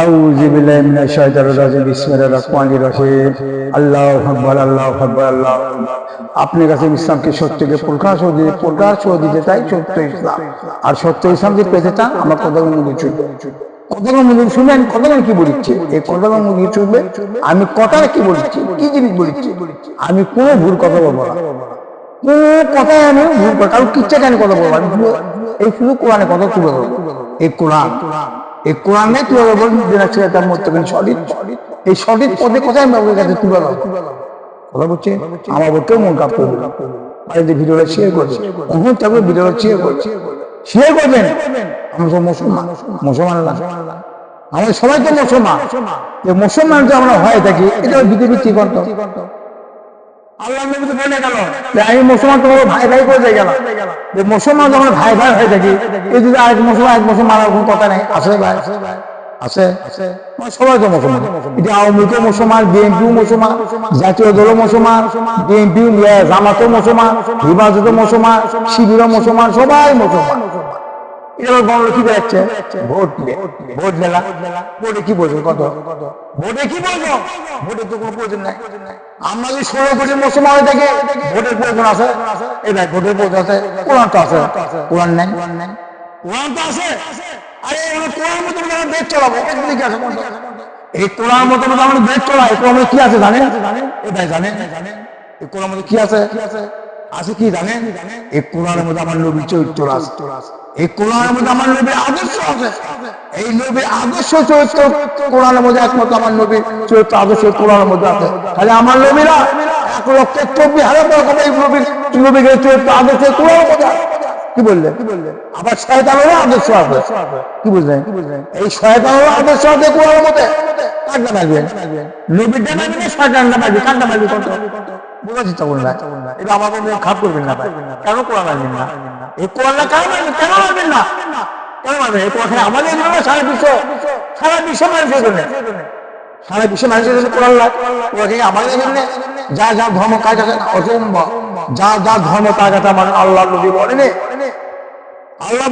আউযু বিল্লাহি মিনাশ শাইতানির রাজিম বিসমিল্লাহির রহমানির রহিম আল্লাহু আকবার আল্লাহু আকবার আল্লাহু আকবার। আপনার কাছে ইসলামকে সত্যকে প্রকাশ দিতে চাই, সত্য ইসলাম। আর সত্য ইসলাম যে পেতে চান আমরা কথাগুলো মধ্যে চলবে, কথাগুলো মধ্যে শুনে আমি কথাগুলো কি বলছি, এই কথাগুলো মধ্যে চলবে। আমি কথাটা কি বলছি, কি জিনিস বলছি, আমি কোনো ভুল কথা বলবো না, কোনো কথায় আমি ভুল কথা কারণ কিচ্ছা কেন কথা বলবো আমি, এই শুধু কোরআনে কথা তুলে ধরবো। এই কোরআনে তুলে ধরবো তার মধ্যে সঠিক, এই সঠিক পথে কথাই আমি আপনার কাছে তুলে ধরবো। কথা বলছে আমার কেউ মন কাপ করবে, বাড়িতে ভিডিওটা শেয়ার করবে, কখন থাকবে ভিডিওটা শেয়ার করবেন। আমরা সব মুসলমান না, আমাদের সবাই তো মুসলমান যে আমরা হয়ে থাকি, এটা পৃথিবীর কি করতো আল্লাহ নবী তো বলে গেল যে আমি মুসলমান তোমার ভাই ভাই করে গেলাম, যে মুসলমান যখন ভাই ভাই হয়ে থাকি, এই যদি এক মুসলমান কোনো কথা নেই, আছে ভাই আছে, সবাই তো মুসলমান। এটা আওয়ামী লীগও মুসলমান, বিএনপিও মুসলমান, জাতীয় দলও মুসলমান, বিএনপি জামাতও মুসলমান, হেফাজতও মুসলমান, শিবিরও মুসলমান, সবাই মুসলমান। এবার বড় কি বেড়াচ্ছে ভোট মেলা, ভোটে কি বলছো কত, ভোটে কি বলছো, ভোটে তো কোনো প্রয়োজন নাই। আমরা যদি 16 কোটি মুসলমান হয়ে থাকে, ভোটের প্রয়োজন আছে? এই ভাই ভোটের প্রয়োজন আছে, কোরআন তো আছে, কোরআন নেই, কোরআন তো আছে। আরে কোরআন মতো আমরা দেশ চালাবো, কি আছে এই কোরআন মতো আমরা দেশ চলাই, কোরআন কি আছে জানেন? এই ভাই জানেন এই কোরআন মধ্যে কি আছে, আছে কি জানেন? এই কোরআনের মধ্যে আমার নবীর চরিত্র আছে, এই কোরআনের মধ্যে আমার নবীর আদর্শ আছে। এই নবীর আদর্শ চরিত্র কোরআনের মধ্যে একমাত্র আমার নবীর চরিত্র আদর্শ কোরআনের মধ্যে আছে। তাহলে আমার নবীরা 1,24,000 এই নবীর চরিত্র আদর্শ কোরআনের মধ্যে আছে। কি বললেন? আবার শয়তানেরও আদর্শ আছে, কি বুঝলেন? এই শয়তানেরও আদর্শ আছে কোরআনের মধ্যে। কারটা মারবেন, নবীরটা মারবেন না শয়তানটা মারবেন, কারটা মারবেন কত বোঝা চিন্তা করুন না। এটা আমার খাপ করবেন না ভাই, কেন কোরআন মারবেন না? এই কোরআনটা কেন মারবেন, কেন মারবেন না, কেন মারবেন? এই কোরআন আমাদের জন্য সারা বিশ্ব মানুষের জন্য, সারা বিশ্ব মানুষের জন্য কোরআন আমাদের জন্য। যা যা ধর্ম কাজ আছে অসম্ভব, যা যা ধর্ম কাজ আছে আমার আল্লাহ নবী বলেনি, আল্লাহ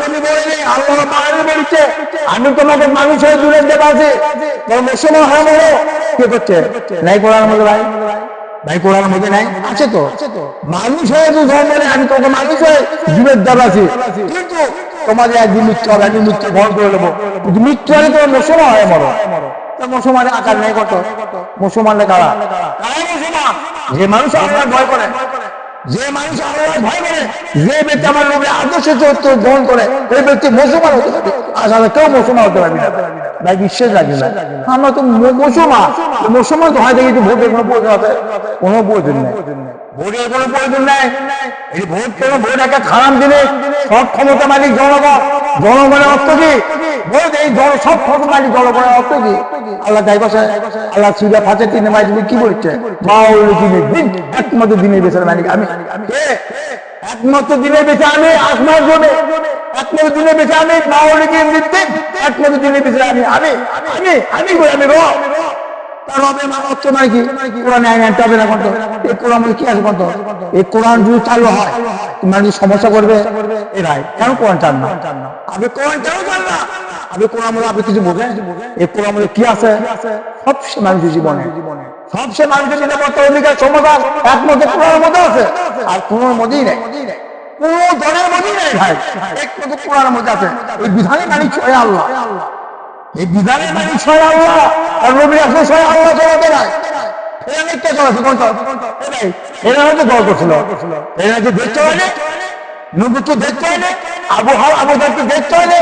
নবী বলেনি, আল্লাহ বলছে আমি তোমাকে মানুষের দূরে দেখাচ্ছি, মুসলমান হয়ে বলো কে করছে নাই কোরআনের মধ্যে ভাই, ভাই কোরআনের মধ্যে নাই, আছে তো মানুষ হয়ে ধর্ম নেই, আমি তোমাকে মানুষ হয়ে দূরের দেখাচ্ছি, কিন্তু তোমাদের একদিন মৃত্যু হবে, আমি মৃত্যু গ্রহণ করে নেবো, কিন্তু মৃত্যু হলে তোমার মুসলমান হয়ে মরো। মুসলমানের আকার নেই কত, মুসলমানের কারা, মুসলমান যে মানুষ আল্লাহ ভয় করে, যে মানুষ আল্লাহ ভয় করে, যে ব্যক্তি আমার নবীর আদর্শ চরিত্র গ্রহণ করে, ওই ব্যক্তি মুসলমান হতে পারবে। আসলে কেউ মুসলমান হতে পারবে না ভাই, বিশ্বাস রাখি না। আমরা তো মুসলমান তো হয় দেখি ভোটের কোনো প্রয়োজন আছে, কোনো প্রয়োজন নেই, ভোটের কোনো প্রয়োজন নেই। এই ভোট কেন, ভোট একটা খারাপ জিনিস, সব ক্ষমতা মালিক জনগণ, জনগণের অর্থ কি ভোট, এই সব ক্ষমতা মালিক জনগণের অর্থ কি? আল্লাহ তাই কথা, আল্লাহ সুরা 5-3 মাই কি বলছে, একমাত্র দিনের বেচার মালিক আমি, একমাত্র দিনের বেচে আমি, আসমার জন্য একমাত্র দিনের বেচে আমি, একমাত্র দিনের বেচে আমি, আমি আমি আমি আমি তার হবে মানে অর্থ নয় কি কোরআন আনতে হবে না কত, এই কোরআন কি আছে কত, এই কোরআন যদি চালু হয় মানে সমস্যা করবে এরাই, কেন কোরআন চান না? আপনি কোরআন কেন চান না? আপনি কোরআন মধ্যে আপনি কিছু বোঝেন? এই কোরআন মধ্যে কি আছে? সবচেয়ে মানুষের জীবনে, সবচেয়ে মানুষের নিরাপত্তা অধিকার সমাধান একমাত্র কোরআনের মধ্যে আছে, আর কোরআনের মধ্যেই নেই, কোন ধরনের মধ্যেই নেই ভাই, একমাত্র কোরআনের মধ্যে আছে। এই বিধানে মালিক ছয় আল্লাহ, এই বিধানের মালিক ছয় আল্লাহ, আর নবী রাসূল ছয় আল্লাহ চলাতে নাই। এরা মিথ্যা চলাছে, এরা হয়তো দল করছিল, এরা যে দেখতে হয়নি, নবী তো দেখতে হয়নি, আবু জাহলকে দেখতে হয়নি,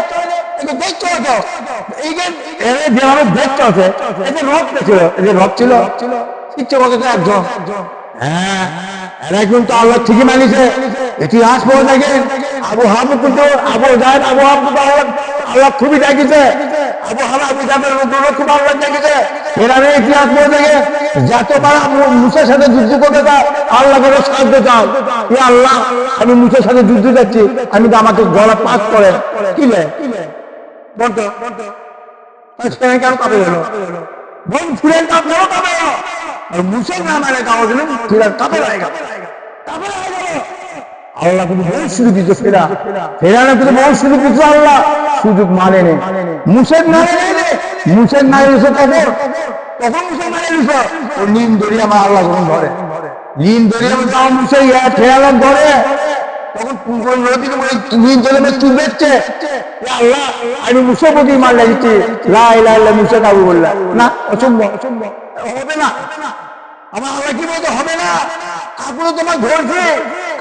দেখতে হতো এই যেভাবে দেখতে হচ্ছে, এই যে রব ছিল, এই যে রব ছিল শিক্ষা কথা একজন, হ্যাঁ এরা কিন্তু আল্লাহ ঠিকই মানিছে। ইতিহাস পড়ে দেখেন, আবু কিন্তু আবু জাহেল আল্লাহ খুবই ডাকিছে, আবু জাহেল খুব আল্লাহ ডাকিছে। এরা ইতিহাস পড়ে দেখে যতবার মুসার সাথে যুদ্ধ করতে চাও আল্লাহ করে সাহায্য চাও, আল্লাহ আমি মুসার সাথে যুদ্ধ যাচ্ছি, আমি তো আমাকে গলা পাস করে কিলে বলতো কেন কাপে গেল, বল ফুলের কাপ গেল কাপে গেল, আর মুসের নাম কাগজ কাপে লাগে, আল্লাহ কিন্তু বহু সুযোগ দিচ্ছে ফেরানো কিন্তু বহু সুযোগ দিচ্ছে আল্লাহ, সুযোগ মানে নেই। মুসেক মানে নেই, মুসেক মানে নিছে তখন মুসেক মানে নিছে ও নিন ধরে আমার আল্লাহ যখন ধরে, নিন ধরে আমার মুসে ফেরালাম ধরে, তখন নদীর নিন ধরে চুপ বেচছে, আল্লাহ আমি মুসে প্রতি মার লাগিয়েছি, লাই লাই মুসে কাবু বললাম না, অসম্ভব হবে না। আমার আল্লাহ কি বলতে হবে না, এখনো তোমার ধরছে,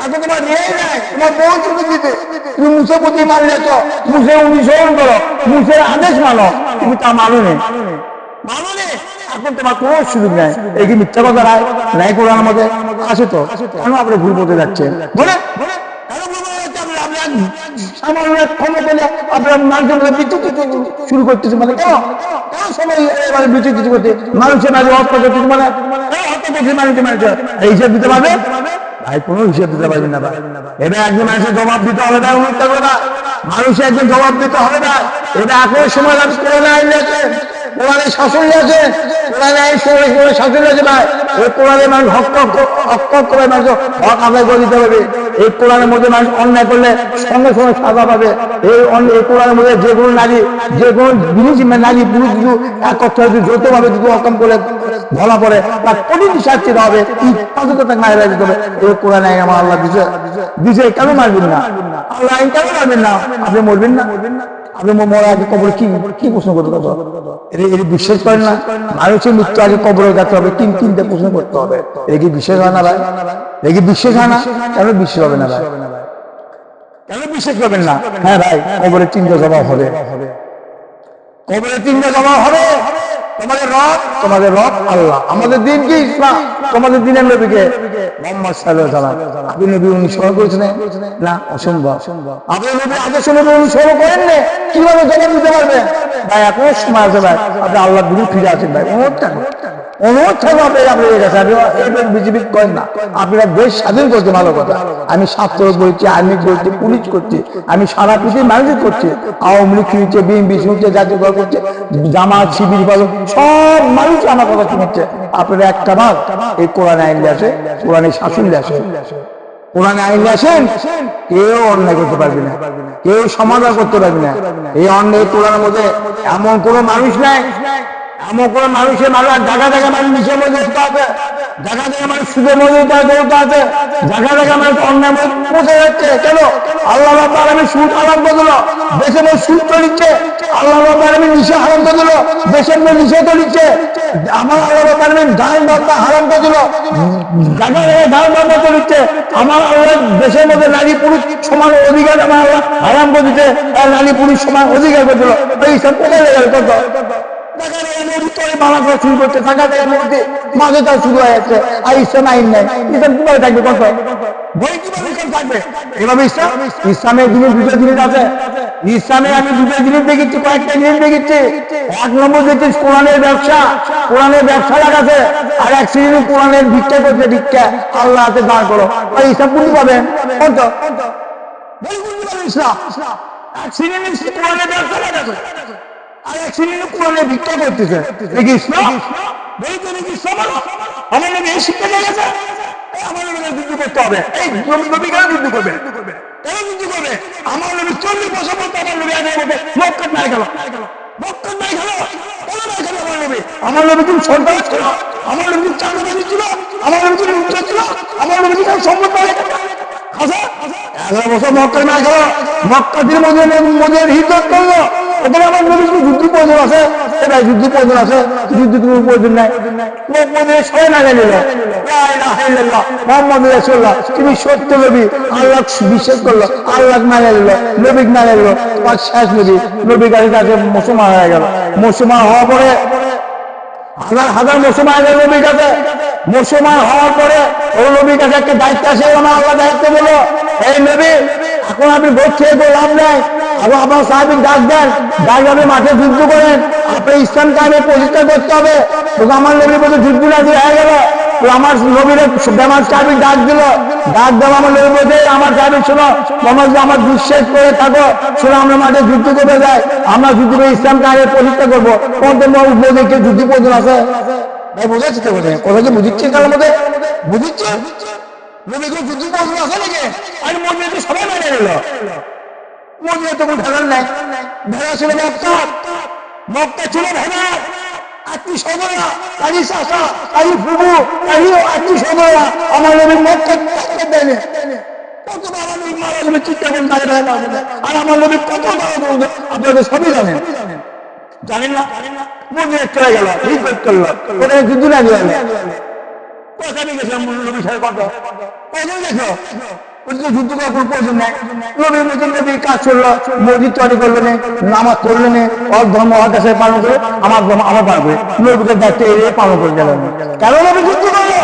এখন তোমার নেই নাই, তোমার বহু সুযোগ দিতে, তুমি মুসে প্রতি মার লেছ, মুসে অনুসরণ করো, মুসের আদেশ মানো, তুমি তা মানো নেই, মানো নেই, এখন তোমার কোনো সুযোগ নেই। এই কি মিথ্যা কথা রায় নাই কোরআনের মধ্যে আছে তো, কেন আপনি ভুল বলতে যাচ্ছেন বলে শুরু করতেছে, মানে কেন সবাই বিচু কিছু করতে মানুষের মাঝে হত্যা করতেছে, মানে মানুষের মাঝে এই হিসাব দিতে পারবে ভাই, কোনো হিসাব দিতে পারবে না ভাই। এটা একজন মানুষের জবাব দিতে হবে না, উন্নত করে না মানুষের একজন জবাব দিতে হবে না। এটা এখন সময় আমি করে না আইলেছে, কোরআনে শাসন আছে, কোরআনে শাসন আছে ভাই। ওই কোরআনে মানুষ হক করে মানুষ হক আদায় করে দিতে হবে। এই কোরআনের মধ্যে মানুষ অন্যায় করলে সঙ্গে সঙ্গে সাজা পাবে। এই কোরআনের মধ্যে যে কোনো নারী, যে কোনো জিনিস নারী পুরুষ কিছু একত্র যৌথভাবে যদি অকম করে ধরা পড়ে তার কঠিন শাস্তি হবে, তাকে মারা দিতে হবে। এই কোরআন আইন আমার আল্লাহ দিছে, কেন মারবেন না? আল্লাহ আইন কেন মারবেন না? আপনি মরবেন না? আপনি মরার আগে কবরে কি প্রশ্ন করতে হবে? এটা বিশ্বাস করেন না? মানুষের মৃত্যু আগে কবরে যেতে হবে, তিনটে প্রশ্ন করতে হবে। এটা কি বিশ্বাস হয় না ভাই? এটা কি বিশ্বাস হয় না? কেন বিশ্বাস হবে না ভাই? কেন বিশ্বাস করবেন না? হ্যাঁ ভাই, কবরে তিনটে জবাব হবে, কবরে তিনটে জবাব হবে। তোমাদের রব আল্লাহ, আমাদের দিন কি ইসলাম, তোমাদের দিনের নবীকে মুহাম্মদ সাল্লাল্লাহু আলাইহি ওয়াসাল্লাম। আপনি নবী অনুসরণ করেছেন না? অসম্ভব। আপনি নবী আদেশ নবী অনুসরণ করেন না, কিভাবে জবাব দিতে পারবেন ভাই? এখন সময় আছে ভাই, আপনি আল্লাহর দিকে ফিরে আসেন ভাই। অনুরোধ থাকবে আপনার কাছে, আপনি বিজেপি করেন না, আপনারা দেশ স্বাধীন করতে ভালো কথা। আমি ছাত্র করছি, আর্মি করছি, পুলিশ করছি, আমি সারা পৃথিবীর মানুষ করছি, আওয়ামী লীগ শুনছে, বিএনপি শুনছে, জাতীয় দল করছে, জামাত শিবির পালন সব মানুষ আমার কথা শুনছে। আপনারা একটা ভাগ এই কোরআনে আইন আসে, কোরআনে শাসন আসে, কোরআনে আইন আসেন, কেউ অন্যায় করতে পারবে না, কেউ সমাধান করতে পারবে না। এই অন্যায় কোরআনের মধ্যে এমন কোনো মানুষ নাই, এমন কোনো মানুষের মানুষ জায়গা জায়গা মানুষ নিচে মধ্যে আছে, জায়গা জায়গা মানুষ সুদের মধ্যে আছে, জায়গা জায়গা মানুষ অন্যায় পৌঁছে যাচ্ছে। কেন? আল্লাহ রাব্বুল আলামিন সুদ হারাম করে দিল, দেশের মধ্যে সুদ চলিচ্ছে। আল্লাহ রাব্বুল আলামিন নিশা হারাম করে দিল, দেশের মধ্যে নিষেধ চলিচ্ছে। আমার আল্লাহ রাব্বুল আলামিন গান বাজনা হারাম করে দিল, জায়গা জায়গায় গান বাজনা চলিচ্ছে। আমার আল্লাহ দেশের মধ্যে নারী পুরুষ সমান অধিকার আমার আল্লাহ হারাম করে দিচ্ছে, নারী পুরুষ সমান অধিকার করে দিল। এইসব কোথায় লেগে গেল? শুরু করছে, থাকা যায় মাঝে তার শুরু হয়ে যাচ্ছে, আর ইসলাম আইন নাই। ইসলাম কিভাবে থাকবে? কত বই কিভাবে ইসলাম থাকবে? এভাবে ইসলামের জিনিস দুটো জিনিস আছে। ইসলামে আমি দুটো জিনিস দেখেছি, কয়েকটা জিনিস দেখেছি। এক নম্বর দেখছিস কোরআনের ব্যবসা, কোরআনের ব্যবসা লাগাছে, আর এক শ্রেণী কোরআনের ভিক্ষা করছে, ভিক্ষা আল্লাহ হাতে দাঁড় করো। ইসলাম কোনটি পাবেন? কত ইসলাম এক শ্রেণী কোরআনের ব্যবসা লাগাছে, আর এক শ্রেণী কোরআনের ভিক্ষা করতেছে। দেখি ইসলাম আমার নবী এই শিক্ষা দিয়ে গেছে, আমার নবীকে যুদ্ধ করতে হবে। এই নবী কেন যুদ্ধ করবে? কেন যুদ্ধ করবে? আমার নবী 40 বছর পর আমার নবী আগে বলবে মক্কাত নাই গেল, মক্কাত নাই গেল, কেন নাই গেল? আমার নবী কিন্তু সন্তান ছিল, আমার নবী কিন্তু চাকরি ছিল, আমার নবী কিন্তু উচ্চ ছিল, আমার নবী কিন্তু সম্পদ নাই। 11 বছর মক্কা না গেল, মক্কা দিয়ে মদিনার হিজরত করলো। ওখানে আমার নবী যুদ্ধ প্রয়োজন আছে, এবার যুদ্ধ প্রয়োজন আছে, যুদ্ধ কোনো প্রয়োজন নাই। সবাই না গেল মোহাম্মদ রাসূলুল্লাহ, তুমি সত্য নবী, আল্লাহ বিশ্বাস করলো, আল্লাহ মারা গেল, নবী মারা গেল, তোমার শেষ নবী। নবী গাড়ির কাছে মুসলমান হয়ে গেল, মুসলমান হওয়ার পরে হাজার হাজার মুসলমান হয়ে গেল নবীর কাছে। মুসলমান হওয়ার পরে ওই নবীর কাছে একটা দায়িত্ব আসে, আমার আল্লাহ দায়িত্ব বলো, এই নবী এখন আপনি ভোট খেয়ে তো লাভ নাই, আবার আপনার সাহাবী ডাক দেন, ডাক যাবে মাঠে যুদ্ধ করেন, আপনি ইসলাম কায়েমে প্রতিষ্ঠা করতে হবে। তো আমার নবীর মধ্যে যুদ্ধ নাজির হয়ে গেল, তো আমার নবীর বেমার সাহাবী ডাক দিল, ডাক দেওয়া আমার নবীর মধ্যে আমার সাহাবী শোনো, তোমার যে আমার বিশ্বাস করে থাকো, শোনো আমরা মাঠে যুদ্ধ করতে যাই, আমরা যুদ্ধ করে ইসলাম কায়েমে প্রতিষ্ঠা করবো। তোমাদের কেউ যুদ্ধ প্রয়োজন আছে ভাই? বোঝাচ্ছে তো, বোঝে কথা কি বুঝিচ্ছে? কার মধ্যে বুঝিচ্ছে নবীকে যুদ্ধ করতে আসে নাকি? আর মদিনাতে সবাই মেনে নিল। মদিনাতে তখন ভেড়ার নাই, ভেড়া ছিল মক্কা, মক্কা ছিল ভেড়া, আত্মীয় স্বজনরা, তারই চাষা, তারই ফুবু, তারই আত্মীয় স্বজনরা আমার নবীর মক্কা দেয়নি। কত আমার নবী মারা যাবে চিন্তা করেন, আর আমার নবী কত আপনাদের সবই জানেন, জানেন না? মদিনায় চলে গেল, হিজরত করলো, ওখানে যুদ্ধ লাগিয়ে গেল। কোথায় গেছিলাম নবীর সাথে কত কজন দেখো, যুদ্ধ করার কোনো প্রয়োজন নাই। নবীর মধ্যে নবী কাজ করলো, মসজিদ তৈরি করলেন, নামাজ পড়লেন, ওর ধর্ম ওর কাছে পালন করে, আমার ধর্ম আমার পালন করে, নবীকে দায়িত্ব এড়িয়ে পালন করে গেলেন। কেন নবী যুদ্ধ করলো?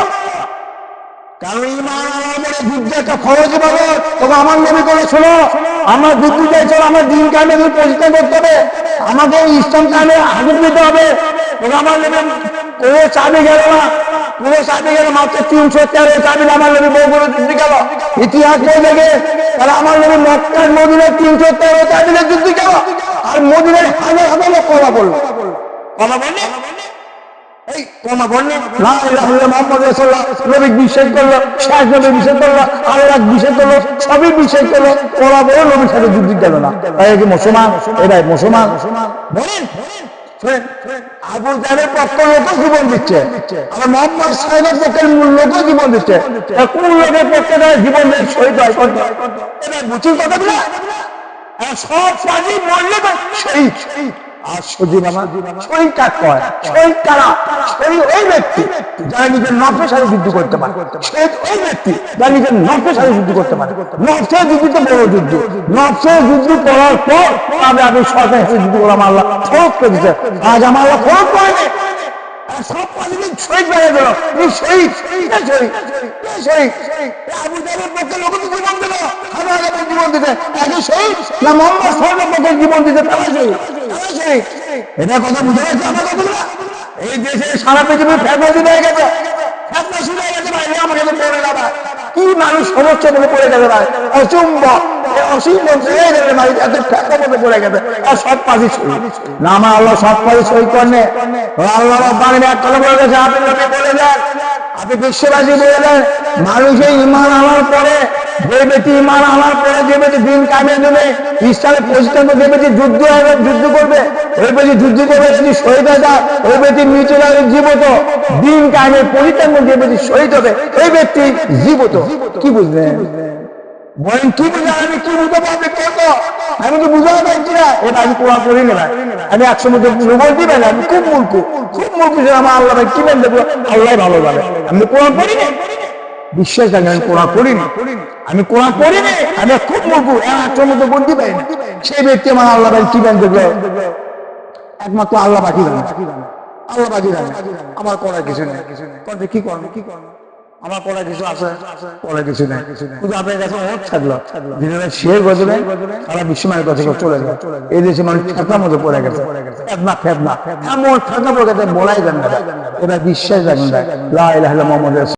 কারণ ঈমান আনার পরে যুদ্ধ একটা ফরজ ইবাদত। তবে আমার নবী করে শোনো, আমার যুদ্ধ চাইছো, আমার দিন কামে প্রতিষ্ঠা করতে হবে, আমাদের ইসলাম কামে হাজির দিতে হবে। তবে আমার নবী কোনো চাবি গেল না, কোনো চাবি গেল মাত্র 313 চাবি আমার নবী বউ করে যুদ্ধ গেল। ইতিহাস বই দেখে তাহলে আমার নবী মক্কার মদিনায় 313 চাবিলে যুদ্ধ গেল, আর মদিনায় হাজার হাজার লোক কলা করলো। কলা বললে এই কমা বললে লা ইলাহা ইল্লাল্লাহ মুহাম্মদ রাসূলুল্লাহ, নবী বিশ্বাস করলো, শেষ নবী বিশ্বাস করলো, আল্লাহ বিশ্বাস করলো, সবই বিশ্বাস করলো, কলা বলে নবীর সাথে যুদ্ধ গেল না। তাই কি মুসলমান? এটাই মুসলমান। বলেন আবু জাহেলের পক্ষ লোকও জীবন দিচ্ছে, আর মোহাম্মদ সাহেবের পক্ষের লোকও জীবন দিচ্ছে। কোন লোকের পক্ষে জীবন দিয়ে শহীদ হয়? এটা বুঝির কথাগুলো সব সাজি মরলে তো শহীদ। আর সজীব আমার শহীদ কাজ করে, শহীদ কারা? শহীদ ওই ব্যক্তি যারা নিজের নফসের সাথে যুদ্ধ করতে পারে। শহীদ ওই ব্যক্তি যারা নিজের নফসের সাথে যুদ্ধ করতে পারে। নফসের যুদ্ধ তো বড় যুদ্ধ, নফসের যুদ্ধ করার পর তবে আমি সরকারের সাথে যুদ্ধ করলাম। আল্লাহ ফরজ করে দিচ্ছে, আজ আমার আল্লাহ ফরজ করেনি। সব পাঁচদিন শহীদ বেড়ে গেল, শহীদ শহীদ আবু জাহেলের পক্ষে লোক তো জীবন দিল, আমার জীবন দিতে একই শহীদ না মোহাম্মদ সাহেবের পক্ষে জীবন দিতে তারা শহীদ। এটা কথা বুঝে গেছে আমার কথাগুলো? এই দেশে সারা পৃথিবীর ফেতনা শুরু হয়ে গেছে, ফেতনা শুরু হয়ে গেছে ভাই। আমাকে তো পড়ে যাবে কি মানুষ সমস্যা বলে পড়ে গেছে ভাই, অসম্ভ অসীম ভাই, এত ফেতনা মধ্যে পড়ে গেছে। আর সব পাশে শহীদ না আমার আল্লাহ সব পাশে শহীদ করলে আল্লাহ বাংলা এক কথা বলে গেছে। আপনি লোকে বলে দেন, আপনি বিশ্ববাসী বলে দেন, মানুষের ইমান আনার পরে যে ব্যক্তি ইমান আনার পরে যে ব্যক্তি দিন কামিয়ে দেবে, ইসলামের প্রতিষ্ঠান যে ব্যক্তি যুদ্ধ করবে, ওই ব্যক্তি যুদ্ধ করবে তিনি শহীদ হয়ে যায়। ওই ব্যক্তি মৃত জীবত, দিন কামিয়ে পরিত্রাণ যে ব্যক্তি শহীদ হবে ওই ব্যক্তি জীবত। কি বুঝলেন? বলেন কি বুঝলেন? আমি কি বুঝতে পারবি করবো? আমি তো বুঝতে পারছি না। এটা আমি কোরআন পড়ি না ভাই, আমি 100 মধ্যে বল দিবেন। আমি খুব মূর্খ, খুব মূর্খ। আমার আল্লাহ ভাই কি বেন দেবো, আল্লাহ ভালো জানে। আমি কোরআন পড়ি না, বিশ্বাস জানি আমি কোরআন পড়িনি, আমি কোরআন পড়িনি, আমি খুব মূর্খ। 100 মধ্যে বল দিবেন, সেই ব্যক্তি আমার আল্লাহ ভাই কি বেন দেবো, একমাত্র আল্লাহ বাকি জানে, আল্লাহ বাকি জানে। আমার করার কিছু নেই। কি করবো, কি করবো, আমার করার কিছু আছে? করার কিছু নেই। কিন্তু আপনার কাছে অনেক থাকলো, শেয়ার করে দেবেন, সারা বিশ্বের কাছে চলে যাবে। এই দেশে মানুষ ফেতনার মধ্যে পড়ে গেছে, ফেতনা এমন ফেতনা পড়ে গেছে বলাই যান না। এবার বিশ্বাস রাখবেন লা ইলাহা ইল্লাল্লাহ মুহাম্মাদুর রাসূলুল্লাহ।